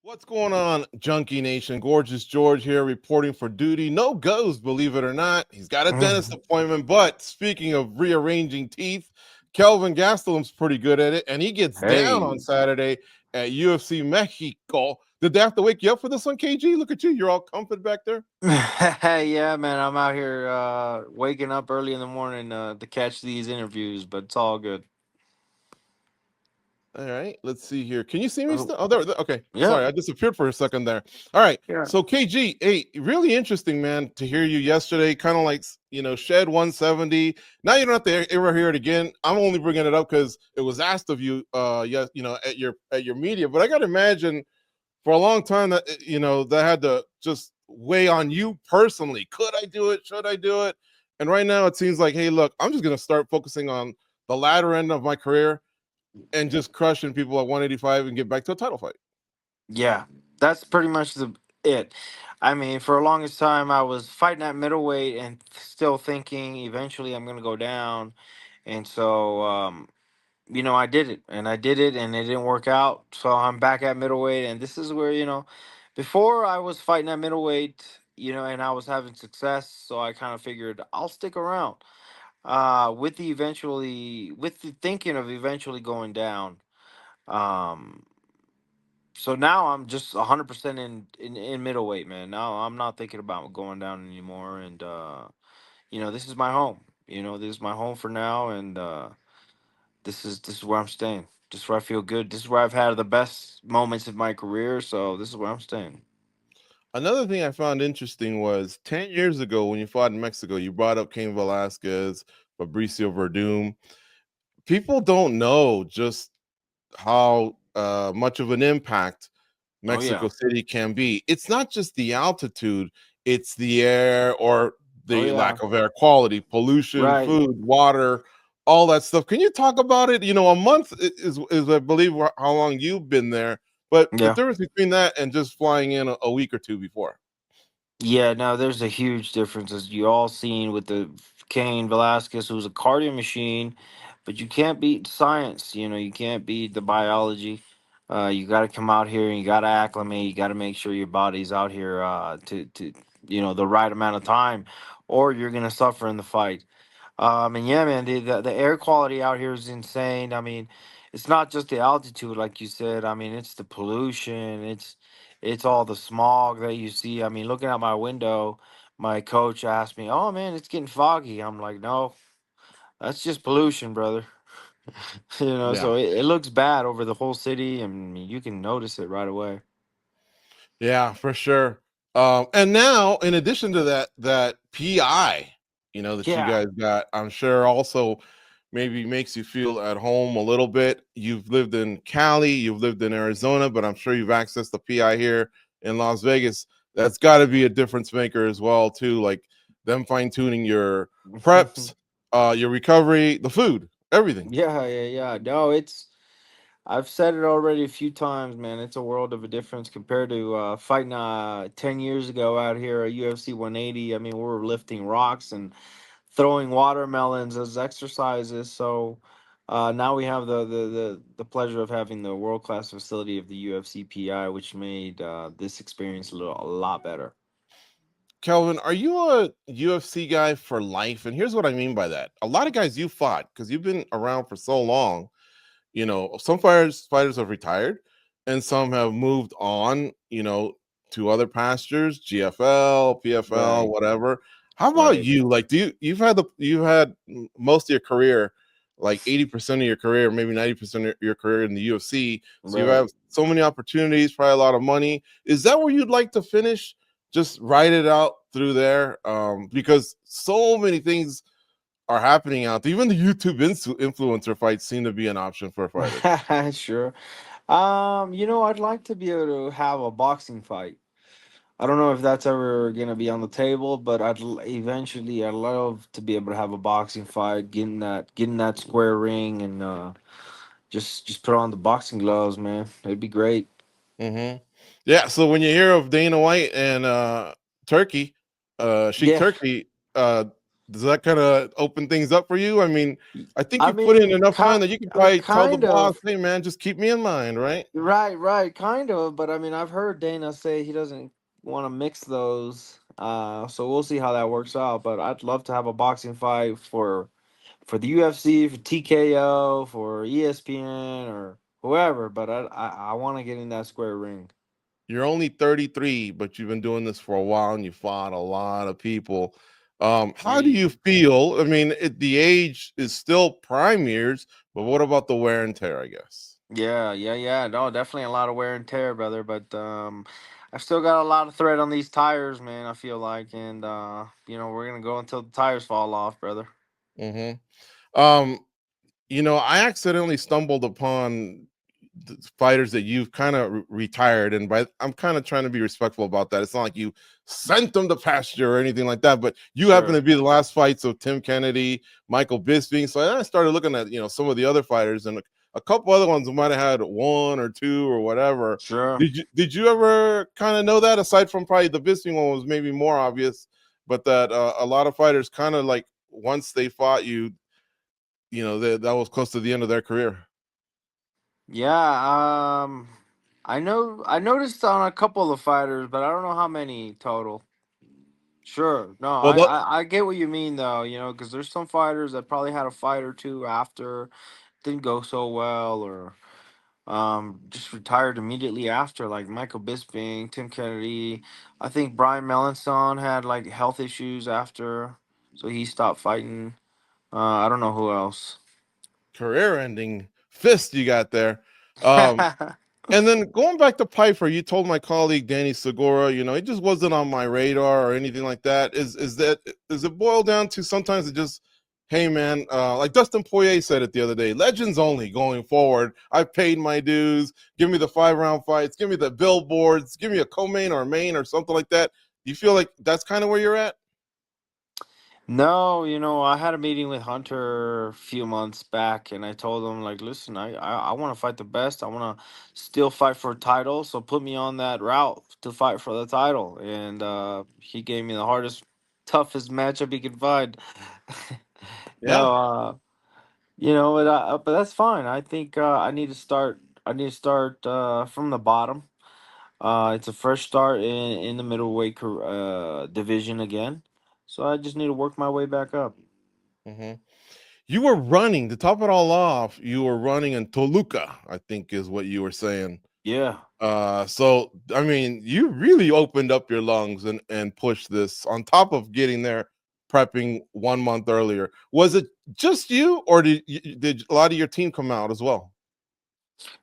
What's going on, Junkie Nation? Gorgeous George here reporting for duty. No ghost, believe it or not. He's got a dentist appointment, but speaking of rearranging teeth, Kelvin Gastelum's pretty good at it, and he gets down on Hey, Saturday at UFC Mexico. Did they have to wake you up for this one, KG? Look at you. You're all comfort back there. yeah, man, I'm out here waking up early in the morning to catch these interviews, but it's all good. All right, let's see here. Can you see me Oh, still? Oh, there. Okay, yeah, sorry, I disappeared for a second there. All right, yeah, so KG, hey, really interesting, man, to hear you yesterday. Kind of like shed 170. Now you don't have to ever hear it again. I'm only bringing it up because it was asked of you, yes, at your media. But I got to imagine for a long time that that had to just weigh on you personally. Could I do it? Should I do it? And right now it seems like, hey, look, I'm just gonna start focusing on the latter end of my career and just crushing people at 185 and get back to a title fight. yeah. That's pretty much it. I mean, for the longest time, I was fighting at middleweight and still thinking eventually I'm gonna go down, and so I did it, and it didn't work out. So I'm back at middleweight, and this is where before I was fighting at middleweight, and I was having success. So I kind of figured I'll stick around. With the thinking of eventually going down. Um, so now I'm just 100% in middleweight, man. Now I'm not thinking about going down anymore, and this is my home. This is my home for now, and this is where I'm staying. This is where I feel good. This is where I've had the best moments of my career. So this is where I'm staying. Another thing I found interesting was 10 years ago when you fought in Mexico, you brought up Cain Velasquez, Fabricio Verdum. People don't know just how much of an impact Oh Mexico yeah. City can be. It's not just the altitude, it's the air or Oh the yeah. lack of air quality, pollution, Right. food, water, all that stuff. Can you talk about it? A month is I believe how long you've been there, but the Yeah. difference between that and just flying in a week or two before. Yeah. No, there's a huge difference, as you all seen with the Cain Velasquez, who's a cardio machine, but you can't beat science. You can't beat the biology. You got to come out here and you got to acclimate. You got to make sure your body's out here to the right amount of time, or you're gonna suffer in the fight. And yeah, man, the air quality out here is insane. I mean, it's not just the altitude, like you said. I mean, it's the pollution. It's all the smog that you see. I mean, looking out my window, my coach asked me, "Oh man, it's getting foggy." I'm like, "No, that's just pollution, brother." Yeah. So it looks bad over the whole city, and you can notice it right away. Yeah, for sure. And now, in addition to that PI, that you Yeah. guys got, I'm sure also maybe makes you feel at home a little bit. You've lived in Cali, you've lived in Arizona, but I'm sure you've accessed the PI here in Las Vegas. That's got to be a difference maker as well, too. Like them fine tuning your preps, your recovery, the food, everything. Yeah, yeah, yeah. No, I've said it already a few times, man. It's a world of a difference compared to fighting 10 years ago out here at UFC 180. I mean, we were lifting rocks and throwing watermelons as exercises. So now we have the pleasure of having the world class facility of the UFC PI, which made this experience a lot better. Kelvin, are you a UFC guy for life? And here's what I mean by that. A lot of guys you fought because you've been around for so long. Some fighters have retired, and some have moved on. To other pastures, GFL, PFL, Right, whatever. How about right. you? Like, you've had most of your career, like 80% of your career, maybe 90% of your career in the UFC. So you have Right. so many opportunities, probably a lot of money. Is that where you'd like to finish? Just ride it out through there, because so many things are happening out there. Even the YouTube influencer fights seem to be an option for fighters. Sure. I'd like to be able to have a boxing fight. I don't know if that's ever gonna be on the table, but eventually I'd love to be able to have a boxing fight, get in that square ring, and just put on the boxing gloves, man. It'd be great. Hmm. Yeah. So when you hear of Dana White and Turkey, Sheik Yeah, Turkey, uh, Does that kind of open things up for you? I mean, I think I you put in mean, enough time that you can probably tell the kind boss, of. "Hey, man, just keep me in mind," right? Right, kind of. But I mean, I've heard Dana say he doesn't want to mix those. So we'll see how that works out. But I'd love to have a boxing fight for the UFC, for TKO, for ESPN, or whoever. But I want to get in that square ring. You're only 33, but you've been doing this for a while and you fought a lot of people. How do Ye- you feel? I mean, the age is still prime years, but what about the wear and tear, I guess? Yeah. No, definitely a lot of wear and tear, brother. But I've still got a lot of thread on these tires, man. I feel like, and we're gonna go until the tires fall off, brother. Hmm. Um, I accidentally stumbled upon fighters that you've kind of retired, and I'm kind of trying to be respectful about that. It's not like you sent them to pasture or anything like that, but you happen Sure, to be the last fights of Tim Kennedy, Michael Bisping. So I started looking at some of the other fighters, and a couple other ones who might have had one or two or whatever. sure. Did you ever kind of know that, aside from probably the Bisping one was maybe more obvious, but that a lot of fighters kind of like once they fought you, that was close to the end of their career? Yeah, I noticed on a couple of fighters, but I don't know how many total. Sure. No, Well, I get what you mean though, because there's some fighters that probably had a fight or two after, didn't go so well, or just retired immediately after, like Michael Bisping, Tim Kennedy. I think Brian Melanson had like health issues after, so he stopped fighting. I don't know who else. career-ending fist you got there. Um, and then going back to Piper, you told my colleague Danny Segura, it just wasn't on my radar or anything like that. Does it boil down to sometimes it just, hey man, like Dustin Poirier said it the other day, legends only going forward. I've paid my dues. Give me the 5-round fights. Give me the billboards. Give me a co-main or main or something like that. Do you feel like that's kind of where you're at? No, I had a meeting with Hunter a few months back, and I told him, like, listen, I want to fight the best. I want to still fight for a title, so put me on that route to fight for the title. And he gave me the hardest, toughest matchup he could find. Yeah. No, but that's fine. I think I need to start. I need to start from the bottom. It's a fresh start in the middleweight division again, so I just need to work my way back up. Hmm. You were running to top it all off. You were running in Toluca, I think is what you were saying. Yeah. So I mean, you really opened up your lungs and pushed this on top of getting there, prepping 1 month earlier. Was it just you, or did a lot of your team come out as well?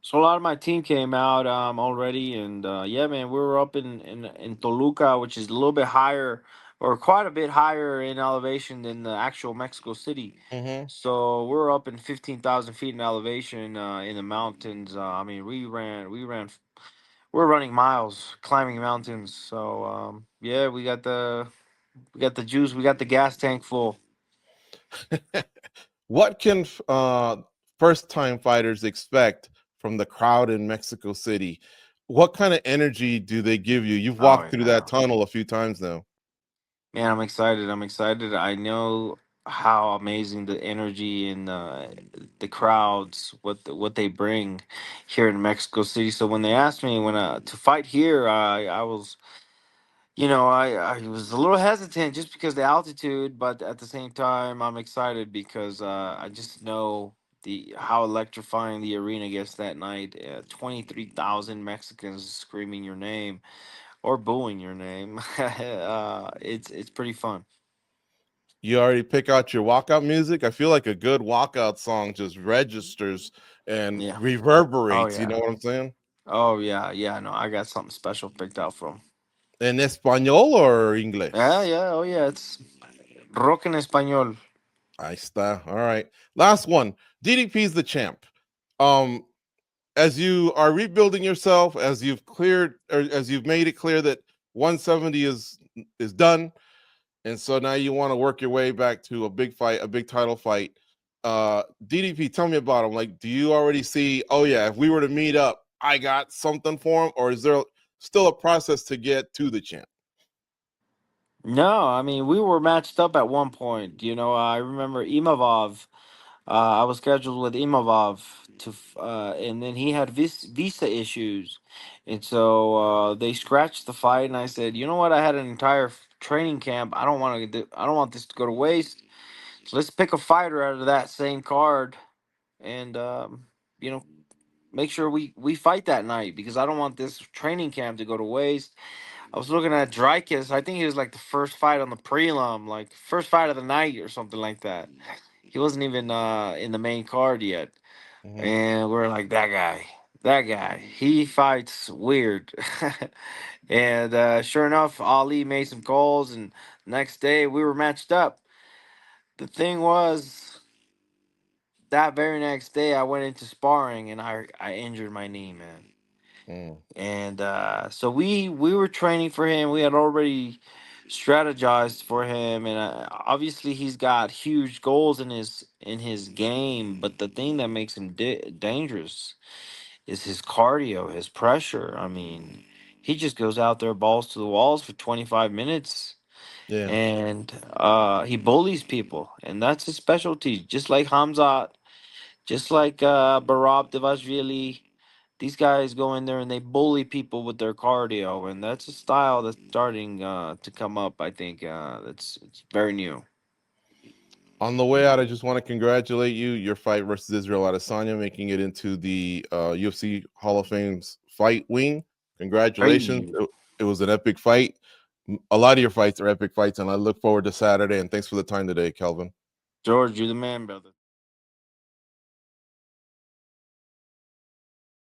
So a lot of my team came out already, and yeah, man, we were up in Toluca, which is a little bit higher, or quite a bit higher in elevation than the actual Mexico City. Hmm. So we're up in 15,000 feet in elevation in the mountains. I mean, we're running miles, climbing mountains. So yeah, we got the juice, we got the gas tank full. What can first time fighters expect from the crowd in Mexico City? What kind of energy do they give you? You've Oh walked through that yeah. tunnel a few times now. Man, I'm excited. I'm excited. I know how amazing the energy and the crowds, what they bring here in Mexico City. So when they asked me when to fight here, I was, I was a little hesitant just because the altitude, but at the same time, I'm excited because I just know the how electrifying the arena gets that night. 23,000 Mexicans screaming your name or booing your name. It's pretty fun. You already pick out your walkout music? I feel like a good walkout song just registers and Yeah. Oh reverberates, you know yeah. what I'm saying? Oh yeah. Yeah. No, I got something special picked out from. In Espanol or Yeah. English? Yeah. Oh yeah. It's rock en español. Ahí está. All right. Last one. DDP's the champ. Um, as you are rebuilding yourself, as you've cleared or as you've made it clear that 170 is done, and so now you want to work your way back to a big fight, a big title fight. DDP, tell me about him. Like, do you already see, oh yeah, if we were to meet up, I got something for him, or is there still a process to get to the champ? No, I mean we were matched up at one point. I remember Imavov. I was scheduled with Imavov and then he had visa issues, and so they scratched the fight. And I said, you know what? I had an entire training camp. I don't want this to go to waste. So let's pick a fighter out of that same card, and you know, make sure we fight that night because I don't want this training camp to go to waste. I was looking at Dricus. I think he was like the first fight on the prelim, like first fight of the night or something like that. He wasn't even in the main card yet. Mhm. And we're like, that guy, he fights weird. And sure enough, Ali made some calls, and next day we were matched up. The thing was, that very next day I went into sparring and I injured my knee, man. Mm. And so we were training for him. We had already strategized for him, and obviously he's got huge goals in his game. But the thing that makes him dangerous is his cardio, his pressure. I mean, he just goes out there, balls to the walls for 25 minutes, Yeah. and he bullies people, and that's his specialty. Just like Hamzat, just like Barab Devashvili, these guys go in there and they bully people with their cardio, and that's a style that's starting to come up. I think it's very new. On the way out, I just want to congratulate you. Your fight versus Israel Adesanya, making it into the UFC Hall of Fame's fight wing. Congratulations. Hey, It was an epic fight. A lot of your fights are epic fights, and I look forward to Saturday. And thanks for the time today, Kelvin. George, you're the man, brother.